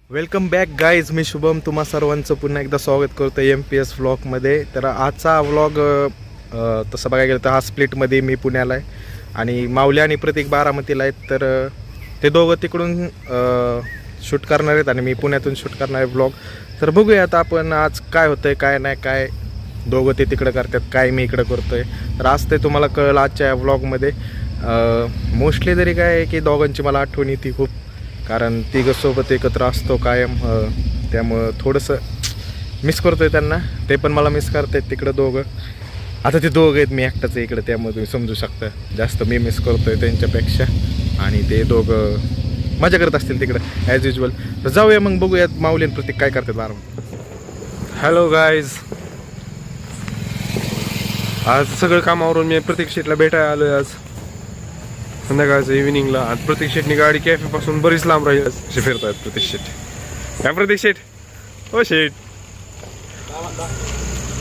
Welcome back guys. मी शुभम तुम्हा सर्वांचं पुन्हा एकदा स्वागत करतो MPS व्लॉगमध्ये. तर आजचा व्लॉग तसं बघायला गेलं तर हा स्प्लिटमध्ये मी पुण्याला आहे आणि माऊली आणि प्रतीक बारामतीला आहेत. तर ते दोघं तिकडून शूट करणार आहेत आणि मी पुण्यातून शूट करणार आहे व्लॉग. तर बघूया आता आपण आज काय होतं आहे काय नाही, काय दोघं ते तिकडं करतात, काय मी इकडं करतो आहे. तर आज ते तुम्हाला कळलं आजच्या व्लॉगमध्ये. मोस्टली तरी काय आहे की दोघांची मला आठवण येते खूप, कारण तिघंसोबत एकत्र असतो कायम. त्यामुळं थोडंसं मिस करतो आहे त्यांना, ते पण मला मिस करत आहेत तिकडं दोघं. आता ते दोघं आहेत, मी एकटाच आहे इकडं, त्यामुळे तुम्ही समजू शकता जास्त मी मिस करतो आहे त्यांच्यापेक्षा. आणि ते दोघं मजा करत असतील तिकडं ॲज युजल. तर जाऊया मग बघूयात माऊली आणि प्रतीक काय करतात बारामती. हॅलो गाईज, आज सगळं कामावरून मी प्रतीक शेटला भेटायला आलो आहे. आज संध्याकाळचं इव्हिनिंगला. आज प्रतीक शेटनी गाडी कॅफेपासून बरीच लांब राहील. असे फिरतायत प्रतीक शेट. काय प्रतीक शेट? हो शेट,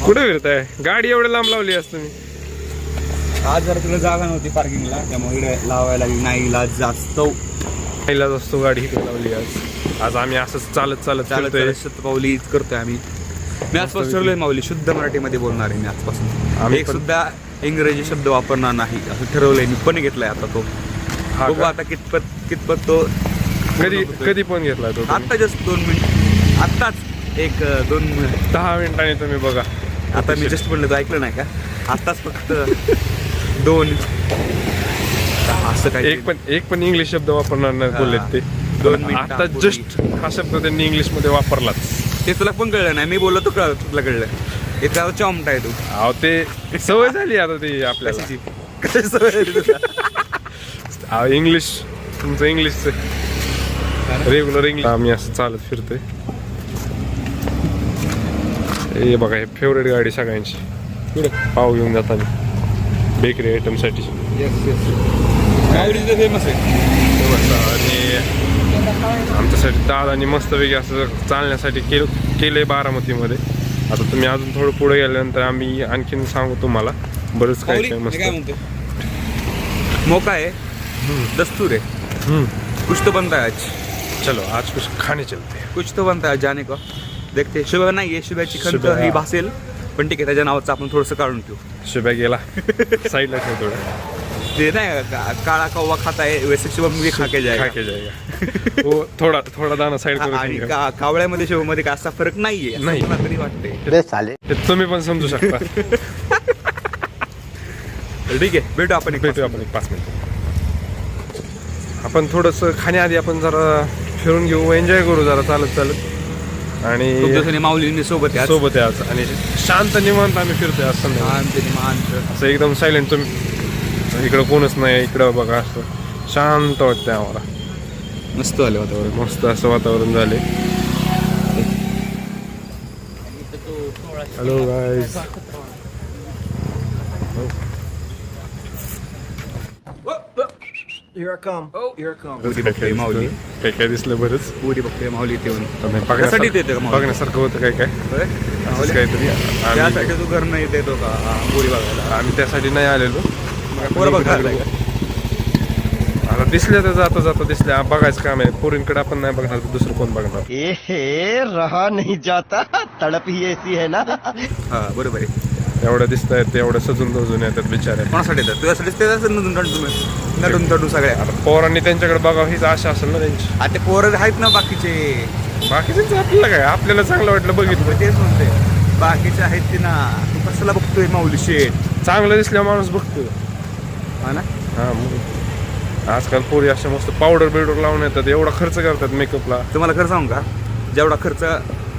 कुठे फिरताय? गाडी एवढं लांब लावली आज तुम्ही? आज जर तुला जागा नव्हती पार्किंगला, त्यामुळे इकडे लावायला लागली. नाही इलाज जास्त पहिलाच असतो गाडी इकडे लावली. आज आम्ही असंच चालत फिरतोय. शतपावली करतोय आम्ही. मी आजपासून ठरलोय माऊली शुद्ध मराठीमध्ये बोलणार आहे. मी आजपासून आम्ही एक सुद्धा इंग्रजी शब्द वापरणार नाही असं ठरवलंय. मी पण घेतलाय आता तो. बघू आता कितपत तो कधी पण घेतलाय तो? आता जस्ट 2 मिनिट, आत्ताच 1-2 मिनिट 10 मिनिटांनी तुम्ही बघा. आता मी जस्ट म्हणलं, तो ऐकलं नाही का? आत्ताच फक्त 2 असं काही एक पण इंग्लिश शब्द वापरणार नाही बोललेत ते. 2 मिनिट आता जस्ट हा शब्द त्यांनी इंग्लिश मध्ये वापरलाच. ते तुला पण कळलं नाही, मी बोललो तो तुला कळलं. इतका चॉम्पटा आहे तू. अहो ते सवय झाली आता ती आपल्याला. कशाची सवय आहे तुला? इंग्लिश, तुमचं इंग्लिशचं रेग्युलर इंग्लिश. आम्ही असं चालत फिरतोय. हे बघा, हे फेवरेट गाडी सगळ्यांची. पाव घेऊन जाताना बेकरी आयटमसाठी. फेमस आहे. आणि आमच्यासाठी दादानी मस्तपैकी असं चालण्यासाठी केलंय बारामतीमध्ये. आता तुम्ही अजून थोडं पुढे गेल्यानंतर आम्ही आणखीन सांगू तुम्हाला बरंच काय काय मस्त. मौका है, दस्तूर है, कुछ तो बनता है आज. चलो आज कुछ खाने चलते हैं. कुछ तो बनता है जाने का. देखते. शुभ नाही आहे, शुभ्याची खंत शुभ्या. ही भासेल, पण ठीक आहे, त्याच्या नावाचं आपण थोडंसं काढून ठेवू. शुभ्या गेला साईडला ठेव थोडं. ते नाही काळा कौवा खाता है वैसे शुभम भी खा के जाएगा. हो, थोडा दाना साईड आणि करून कावळ्यामध्ये शुभमध्ये का असा फरक नाहीये नाही. मला तरी वाटते. ते तुम्ही पण समजू शकता. ठीक आहे, भेटू आपण एक 5 मिनिट. आपण थोडंसं खाण्याआधी आपण जरा फिरून घेऊ, एन्जॉय करू जरा चालत. आणि खूप दिवसांनी माऊलींनी सोबत आहे आज. सोबत आहे आज. आणि शांत निवांत आम्ही फिरतोय आज संध्याकाळी. असं एकदम सायलेंट. तुम्ही इकडं कोणच नाही, इकडं बघा असं शांत वाटतंय आम्हाला. मस्त आलं वातावरण. मस्त असं वातावरण झाले. Hello guys. माऊली काय दिसलं बरंच. पुरी बघतोय माऊली येऊन. बघण्यासारखं येते का माऊली? बघण्यासारखं होतं काय असं काहीतरी. त्यासाठी तू घर नाही येतो का पुरी बघायला? आम्ही त्यासाठी नाही आलेलो. पोरं बघायला आता दिसल्या तर जाता दिसल्या बघायचं काम आहे. पोरींकडे आपण नाही बघणार तर दुसरं कोण बघणार? रहा नहीं जाता, तड़प ही ऐसी है ना. हा बरोबर आहे. एवढं दिसतंय तेवढं सजून धजून येतात बिचारे. कोणासाठी येतात? तुझ्यासाठी ते नटून सगळ्या. आता पोरांनी त्यांच्याकडे बघावं हीच आशा असेल ना त्यांची. आता ते पोरं आहेत ना बाकीचे. बाकीचं आपल्याला काय, आपल्याला चांगलं वाटलं बघितलं. तेच म्हणते, बाकीचे आहेत ते ना. तू कशाला बघतोय माऊली शेठ? चांगलं दिसल्या माणूस बघतो. हा ना. हा मग आजकाल पोरी अशा मस्त पावडर लावून येतात, एवढा खर्च करतात मेकअपला. तुम्हाला खरं सांगू का, जेवढा खर्च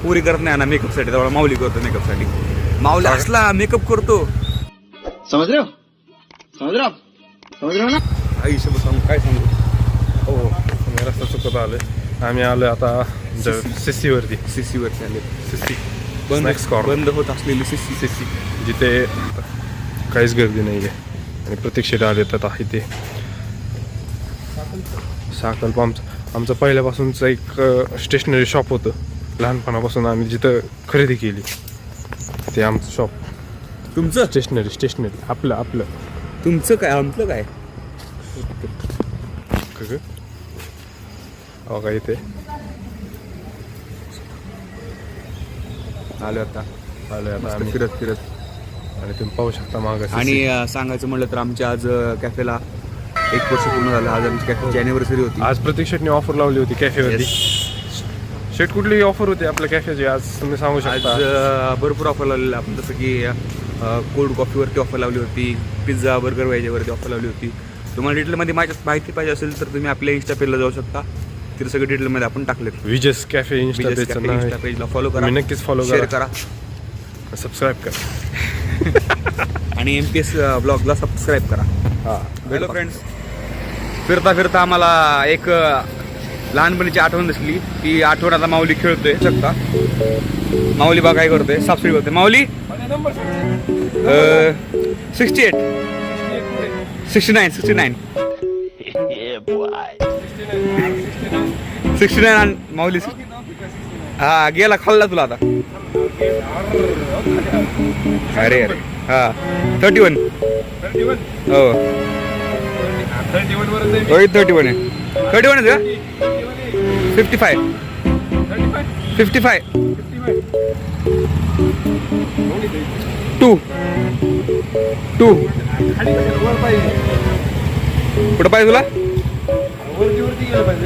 पुरी करत नाही ना मेकअपसाठी, तेवढा माऊली करतो मेकअपसाठी. माऊली असला मेकअप करतो. समझ रहे हो ना. आयुष्य सांगू काय सांगू. हो, आम्ही रस्ता चुकत आलोय. आम्ही आलोय आता सिसीवरती. सीसीवरती आले. सिसी बंद होत असलेली सीसी. जिथे काहीच गर्दी नाही आहे. आणि प्रतीक्षेत आले तर आहे ते साकल्प. आमचं पहिल्यापासूनचं एक स्टेशनरी शॉप होतं. लहानपणापासून आम्ही जिथं खरेदी केली ते आमचं शॉप. तुमचं स्टेशनरी आपलं तुमचं काय आमचं काय? बघा इथे आलो आता आलोय आता मस्त आम्ही. फिरत फिरत. आणि तुम्ही पाहू शकता मागं आणि सांगायचं म्हटलं तर आमच्या आज कॅफेला 1 वर्ष पूर्ण झालं. आज आमची कॅफेची अॅनिव्हर्सरी होती. आज प्रतीक शेटने ऑफर लावली होती कॅफेवरती. शेट कुठली ऑफर होती आपल्या कॅफेची आज तुम्ही सांगू आज शकता? भरपूर ऑफर लावलेलं आपण, जसं की कोल्ड कॉफीवरती ऑफर लावली होती, पिझ्झा बर्गर व्हायच्यावरती ऑफर लावली होती. तुम्हाला डिटेलमध्ये माहिती पाहिजे असेल तर तुम्ही आपल्या इंस्टा पेजला जाऊ शकता. तिथे सगळं डिटेलमध्ये आपण टाकलेत. Vijay cafe Insta Insta पेजला follow करा, तुम्ही नक्कीच follow शेअर करा. करा सबस्क्राईब करा. आणि MPS ब्लॉगला सबस्क्राईब करा. हॅलो फ्रेंड्स, फिरता फिरता आम्हाला एक लहानपणीची आठवण दिसली. ती आठवण आता माऊली खेळतोय शकता. माऊली बा काय करतोय, सापशिडी करतोय. माऊली 68 69 69 69 आणि माऊली हा गेला, खाल्ला तुला आता. अरे अरे हा 31 हो 31 आहे. 31 आहे का? 55 2 कुठं पाहिजे तुला?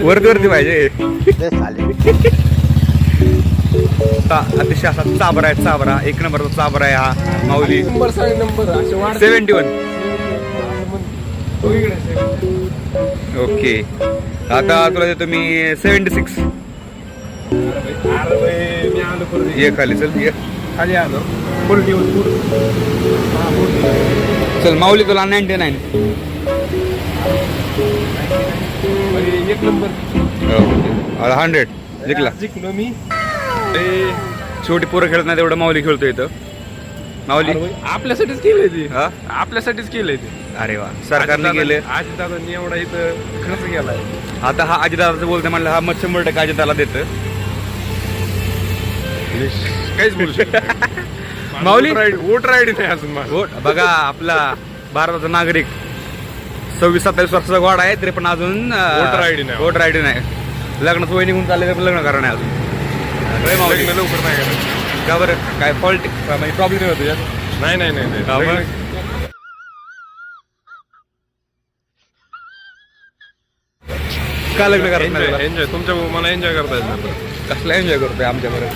वरती पाहिजे. अतिशय असा चाबरा आहे, चाबरा 1 नंबरचा चाबरा आहे हा माऊली. 71 ओके. आता तुला देतो मी 76. ये खाली चल, ये खाली आलो चल. माऊली तुला 99. 1 नंबर 100 जिंकला. जिंकलो मी. शेवटी पोरं खेळत नाही तेवढं माऊली खेळतो इथं. माऊली आपल्यासाठीच केलंय ते. हा आपल्यासाठीच केलंय ते. अरे वा, सरकारने गेले. अजितदादांनी एवढा इथं खर्च केलाय. आता हा अजितदादाचं बोलते म्हणलं, हा मत 100% अजितदादाला देतं. काहीच बोलू माऊली? वोटर आयडी नाही अजून माझं. वोट बघा, आपला भारताचा नागरिक 26-27 वर्षाचा गोड आहे तरी पण अजून Voter ID नाही. वोटर आयडी नाही. लग्नाचं वय निघून चालले, पण लग्न करा नाही अजून. होय माऊली? लग्न लवकर नाही करायचं. का बरं, काय फॉल्ट म्हणजे प्रॉब्लेम होतो यात? नाही हा, मग? का लग्न करत नाही? एन्जॉय तुमच्या मला एन्जॉय करता येत नाही. कसला एन्जॉय करतोय आमच्याकडे?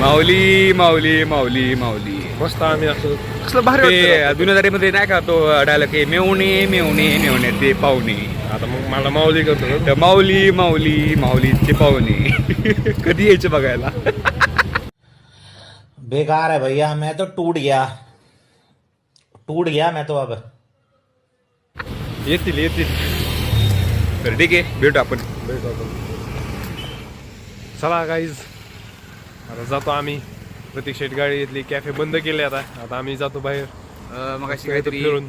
माऊली माऊली माऊली माऊली मस्त आम्ही असं कसलं भारी ते वाटतं. दुनियादारीमध्ये नाही का तो डायलॉग आहे, मेवणे मेवणे मेवणे ते पाहुणे. आता मग मला माऊली करतो. तर माऊली माऊली माऊलीचे पाहुणे कधी यायचे बघायला? बेकार है भैया, मैं तो टूट गया मैं तो अब. येतील तर ठीक आहे, भेटू आपण. चला गाईज, आता जातो आम्ही. प्रतीक शेट गाडी घेतली, कॅफे बंद केले. आता आम्ही जातो बाहेर. मग अशी काहीतरी काहीतरी फिरून.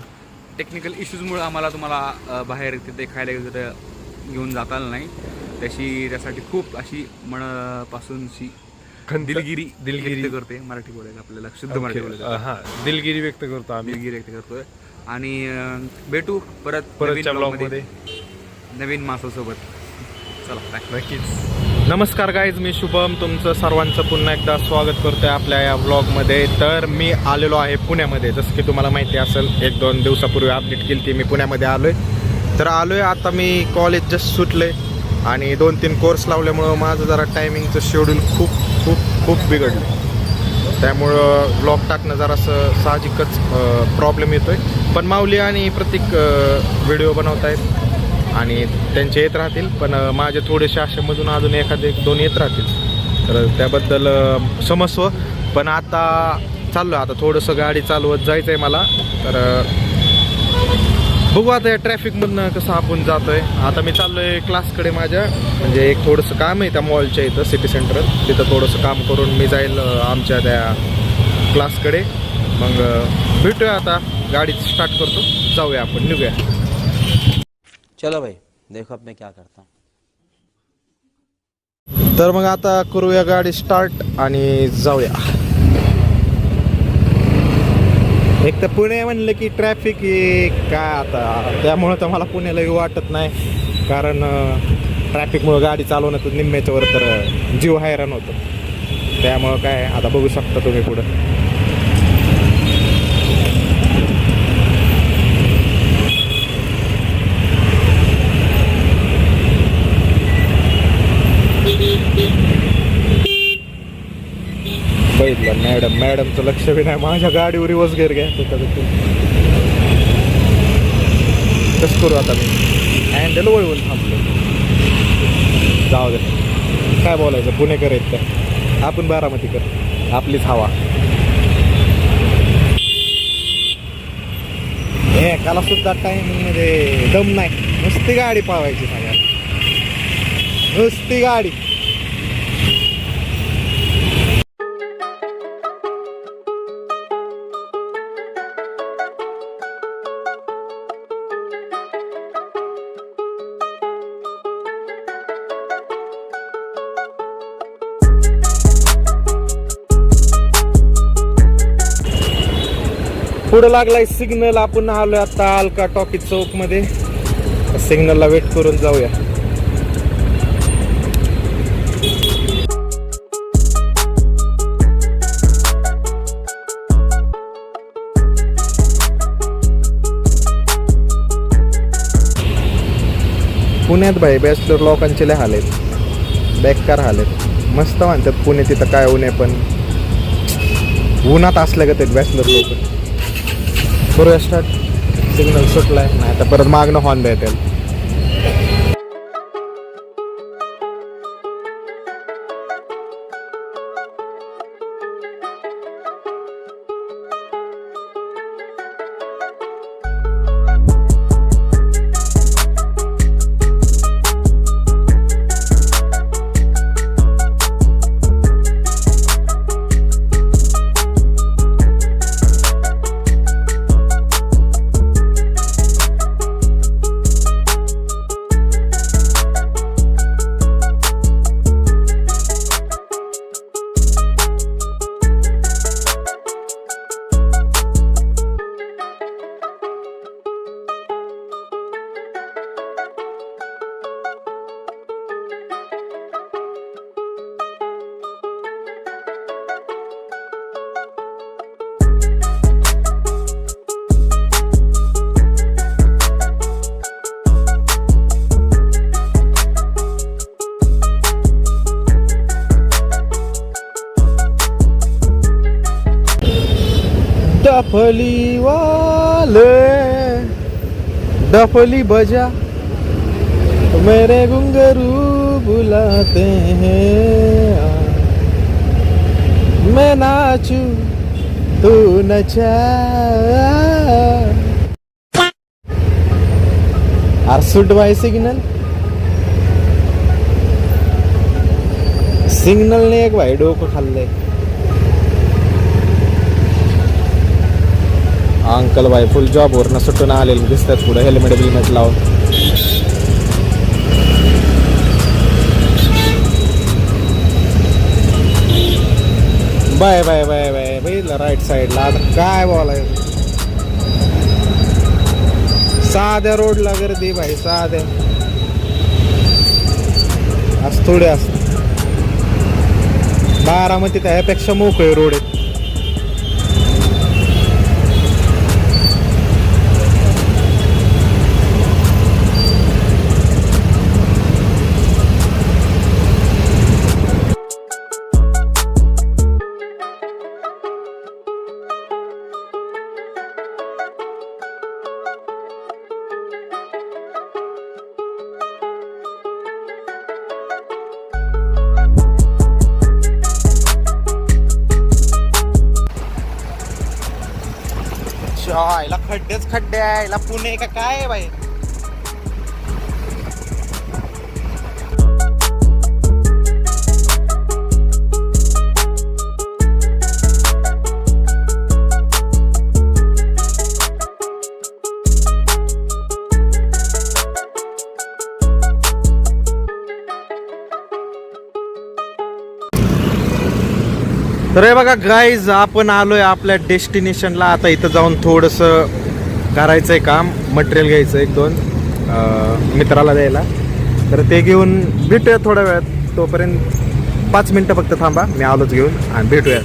टेक्निकल इश्यूजमुळे आम्हाला तुम्हाला बाहेर तिथे खायला घेऊन जाता आलं नाही. त्यासाठी खूप अशी मनापासून दिलगिरी व्यक्त करते. मराठी बोलायला आपल्याला शुद्ध मराठी बोलायला. हा, दिलगिरी व्यक्त करतो आम्ही दिलगिरी व्यक्त करतोय. आणि भेटू परतच्या नवीन ब्लॉग vlog मध्ये. नवीन माणसासोबत. चला बाय. नक्कीच. नमस्कार गाईज, मी शुभम तुमचं सर्वांचं पुन्हा एकदा स्वागत करतोय आपल्या या व्लॉगमध्ये. तर मी आलेलो आहे पुण्यामध्ये. जसं की तुम्हाला माहिती असेल, 1-2 दिवसापूर्वी अपडेट केली ती मी पुण्यामध्ये आलोय. तर आलोय आता मी कॉलेज जस्ट सुटले आणि 2-3 कोर्स लावल्यामुळं माझं जरा टायमिंगचं शेड्यूल खूप बिघडलं. त्यामुळं ब्लॉग टाकणं जरासं साहजिकच प्रॉब्लेम येतोय. पण माऊली आणि प्रतीक व्हिडिओ बनवत आहेत आणि त्यांचे येत राहतील. पण माझे थोडेसे अशामधून अजून 1-2 येत राहतील. तर त्याबद्दल क्षमस्व. पण आता चाललो, आता थोडंसं गाडी चालवत जायचं आहे मला. तर बघू आता या ट्रॅफिकमधनं कसं आपण जातो आहे. आता मी चाललो आहे क्लासकडे माझ्या, म्हणजे एक थोडंसं काम आहे त्या मॉलच्या इथं सिटी सेंटरात. तिथं थोडंसं काम करून मी जाईल आमच्या त्या क्लासकडे. मग भेटूया, आता गाडी स्टार्ट करतो, जाऊया आपण, निघूया. चलो भाई, देखो अब मैं क्या करता हूँ. तर मग आता करूया गाडी स्टार्ट आणि जाऊया. एक तर पुणे म्हणलं की ट्रॅफिक काय आता, त्यामुळं तर मला पुण्याला वाटत नाही. कारण ट्रॅफिकमुळं गाडी चालवण्यात निम्म्याच्या वर तर जीव हैराण होतो. त्यामुळं काय आता बघू शकता तुम्ही पुढं. बघितलं मॅडमचं लक्ष बी नाही माझ्या गाडीवर रिवर्स गेअर घ्यायचं कसं करू आता मी हँडल वळवून थांबलो. जाऊ दे काय बोलायचं पुणेकर आहेत त्या आपण बारामतीकर आपलीच हवा. एकाला सुद्धा टाइमिंगमध्ये दम नाही नुसती गाडी पावायची सगळ्या नुसती गाडी. पुढं लागलाय सिग्नल. आपण आलोय आता अलका टॉकी चौक मध्ये. सिग्नलला वेट करून जाऊया. पुण्यात भाई बॅचलर लोकांचे लय हाल आहेत बेकार हाल आहेत. मस्त म्हणतात पुणे तिथं काय ऊन आहे पण उन्हात असल्या का ते बॅचलर लोक. करूया स्टार्ट. सिग्नल सुटलाय नाही तर परत मागणं हॉर्न द्यायला. डफली वाले डफली बजा मेरे घुंघरू बुलाते हैं. मैं नाचू तू नचा. सुट बाय सिग्नल. सिग्नलने एक भाई डोकं खाल्लंय. अंकल बाई फुल जॉबवरनं सुटून आलेले दिसतात पुढे हेल्मेट बिलमेट लावून. बाय बाय बाय बाय बघितलं राईट साईडला. आता काय बोलायचं साध्या रोडला गर्दी भाई साध्या आज थोडे असत. बारामती त्यापेक्षा मोकळे रोड आहेत. याला खड्डेच खड्डे आहे. याला पुणे का काय आहे बाई. तर हे बघा गाईज आपण आलोय आपल्या डेस्टिनेशनला. आता इथं जाऊन थोडंसं करायचंय काम. मटेरियल घ्यायचं एक दोन मित्राला द्यायला. तर ते घेऊन भेटूया थोड्या वेळात. तोपर्यंत 5 मिनटं फक्त थांबा, मी आलोच घेऊन आणि भेटूया.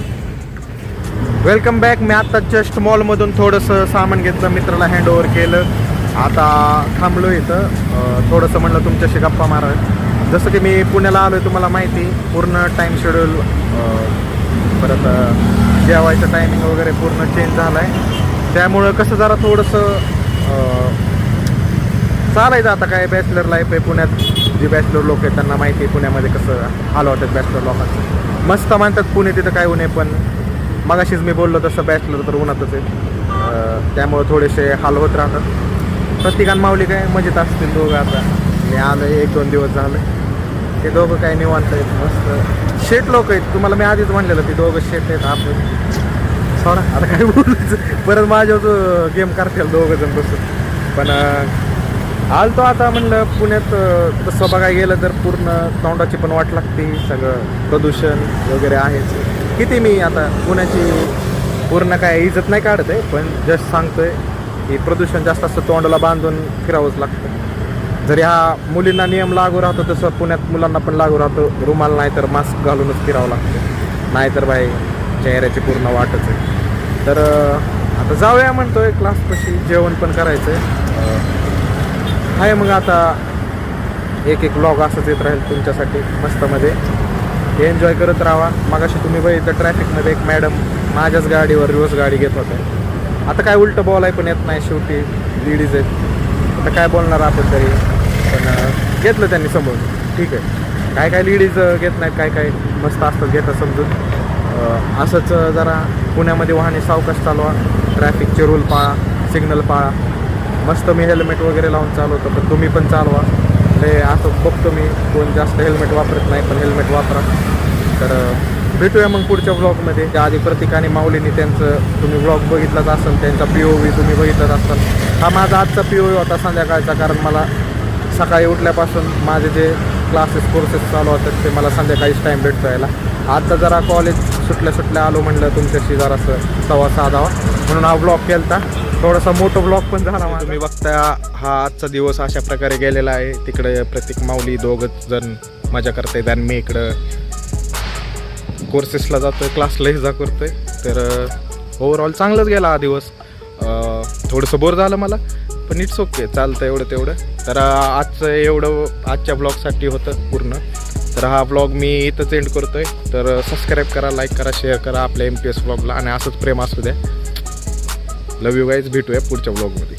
Welcome back. मी आत्ता जस्ट मॉलमधून थोडंसं सामान घेतलं, मित्राला हँडओव्हर केलं. आता थांबलो इथं थोडंसं म्हणलं तुमच्याशी गप्पा माराव्या. जसं की मी पुण्याला आलो आहे तुम्हाला माहिती, पूर्ण टाईम शेड्यूल परत जेवायचं टायमिंग वगैरे पूर्ण चेंज झाला आहे. त्यामुळं कसं जरा थोडंसं चालायचं. आता काय बॅचलर लाईफ आहे पुण्यात, जे बॅचलर लोक आहेत त्यांना माहिती आहे पुण्यामध्ये कसं हाल होतात बॅचलर लोकांचं. मस्त म्हणतात पुणे, तिथं काय ऊन आहे, पण मगाशीच मी बोललो तसं बॅचलर तर उन्हातच आहे. त्यामुळं थोडेसे हाल होत राहतात. प्रत्येकान माऊली काय मजेत असतील दोघं. आता मी आलो 1-2 दिवस झालं, ते दोघं काय निवांत आहेत, मस्त शेट लोक आहेत. तुम्हाला मी आधीच म्हणलेलं ते दोघं शेट आहेत. आपण सोडा आता काय बोलायचं, परत माझ्यावर गेम करतील दोघं जण बसून. पण आलतो आता म्हणलं पुण्यात. तसं बघायला गेलं तर पूर्ण तोंडाची पण वाट लागते, सगळं प्रदूषण वगैरे आहेच. किती मी आता पुण्याची पूर्ण काय इज्जत नाही काढत आहे, पण जस्ट सांगतोय की प्रदूषण जास्त असतं, तोंडाला बांधून फिरावंच लागतं. जरी हा मुलींना नियम लागू राहतो तसं पुण्यात मुलांना पण लागू राहतो. रुमाल नाही तर मास्क घालूनच फिरावं लागतं, नाहीतर बाई चेहऱ्याची पूर्ण वाटच आहे. तर आता जाऊया म्हणतोय क्लासपाशी, जेवण पण करायचं आहे. मग आता एक व्लॉग असंच येत राहील तुमच्यासाठी मस्तमध्ये. एन्जॉय करत राहा. मगाशी तुम्ही बघितलं ट्रॅफिकमध्ये एक मॅडम माझ्याच गाडीवर रिवर्स गाडी घेत होते. आता काय उलटं बोलाय पण येत नाही, शेवटी लेडीज आहेत, आता काय बोलणार आपण तरी. पण घेतलं त्यांनी समोर, ठीक आहे. काय काय लेडीज घेत नाहीत, काय काय मस्त असतात घेतात समजून. असंच जरा पुण्यामध्ये वाहने सावकाश चालवा, ट्रॅफिकचे रूल पाळा, सिग्नल पाळा. मस्त मी हेल्मेट वगैरे लावून चालवतो, पण तुम्ही पण चालवा. ते असं बघतो मी कोण जास्त हेल्मेट वापरत नाही, पण हेल्मेट वापरा. तर भेटूया मग पुढच्या व्लॉगमध्ये. त्याआधी प्रतीक आणि माऊलींनी त्यांचं तुम्ही व्लॉग बघितलाच असेल, त्यांचा POV तुम्ही बघितलाच असाल. हा माझा आजचा POV होता संध्याकाळचा, कारण मला सकाळी उठल्यापासून माझे जे क्लासेस कोर्सेस चालू होतात ते मला संध्याकाळीच टाईम भेटतो यायला. आजचा जरा कॉलेज सुटल्या आलो म्हणलं तुमच्याशी जरासं संवाद साधावा म्हणून हा व्लॉग केला. थोडासा मोठा ब्लॉग पण झाला. तुम्ही बघता हा आजचा दिवस अशा प्रकारे गेलेला आहे. तिकडे प्रतीक माऊली दोघंच जण मजा करतायत आणि मी इकडं कोर्सेसला जातोय, क्लासलाही जा करतोय. तर ओव्हरऑल चांगलंच गेला हा दिवस. थोडंसं बोर झालं मला, पण इट्स ओके, चालतं एवढं तेवढं. तर आजचं एवढं आजच्या ब्लॉगसाठी होतं पूर्ण. तर हा ब्लॉग मी इथंच एंड करतोय. तर सबस्क्राईब करा, लाईक करा, शेअर करा आपल्या MPS ब्लॉगला आणि असंच प्रेम असू द्या. लव यू गाईज. भेटूया पुढच्या ब्लॉगमध्ये.